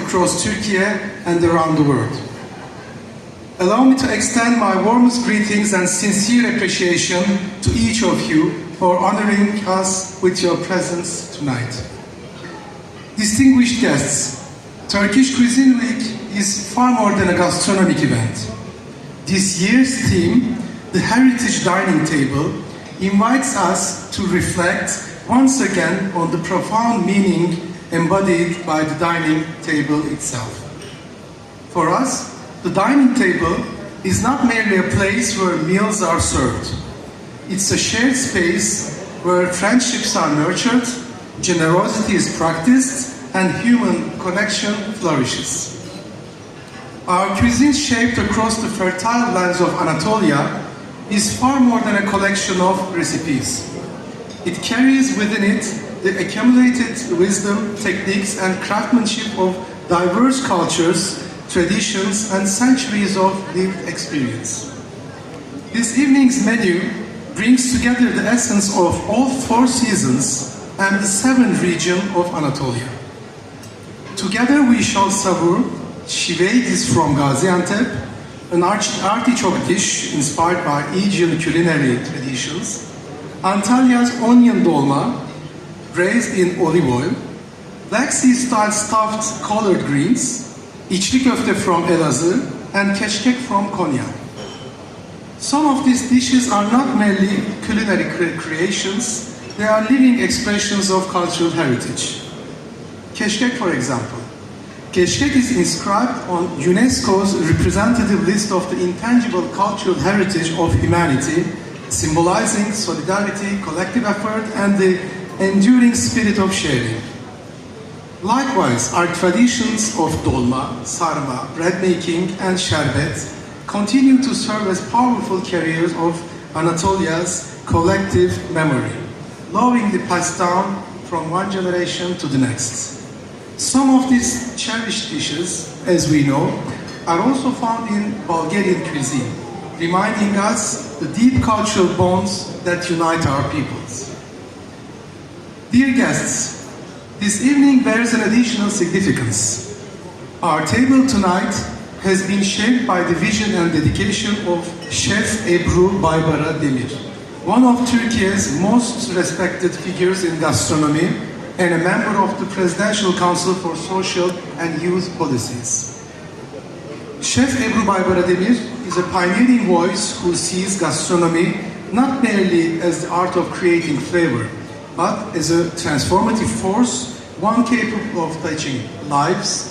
across Turkey and around the world. Allow me to extend my warmest greetings and sincere appreciation to each of you for honoring us with your presence tonight. Distinguished guests, Turkish Cuisine Week is far more than a gastronomic event. This year's theme, the Heritage Dining Table, invites us to reflect once again on the profound meaning embodied by the dining table itself. For us, the dining table is not merely a place where meals are served. It's a shared space where friendships are nurtured, generosity is practiced, and human connection flourishes. Our cuisine, shaped across the fertile lands of Anatolia, is far more than a collection of recipes. It carries within it the accumulated wisdom, techniques, and craftsmanship of diverse cultures, traditions, and centuries of lived experience. This evening's menu brings together the essence of all 4 seasons and the 7th region of Anatolia. Together we shall savor Şiveydis from Gaziantep, an artichoke dish inspired by Aegean culinary traditions, Antalya's onion dolma, braised in olive oil, Black Sea-style stuffed collard greens, içli köfte from Elazığ, and keşkek from Konya. Some of these dishes are not merely culinary creations, they are living expressions of cultural heritage. Keşkek, for example. Keşkek is inscribed on UNESCO's representative list of the intangible cultural heritage of humanity, symbolizing solidarity, collective effort, and the enduring spirit of sharing. Likewise, our traditions of dolma, sarma, bread making, and sherbet continue to serve as powerful carriers of Anatolia's collective memory, lovingly passed down from one generation to the next. Some of these cherished dishes, as we know, are also found in Bulgarian cuisine, reminding us the deep cultural bonds that unite our peoples. Dear guests, this evening bears an additional significance. Our table tonight has been shaped by the vision and dedication of Chef Ebru Baybara Demir, one of Turkey's most respected figures in gastronomy and a member of the Presidential Council for Social and Youth Policies. Chef Ebru Baybara Demir is a pioneering voice who sees gastronomy not merely as the art of creating flavor, but as a transformative force, one capable of touching lives,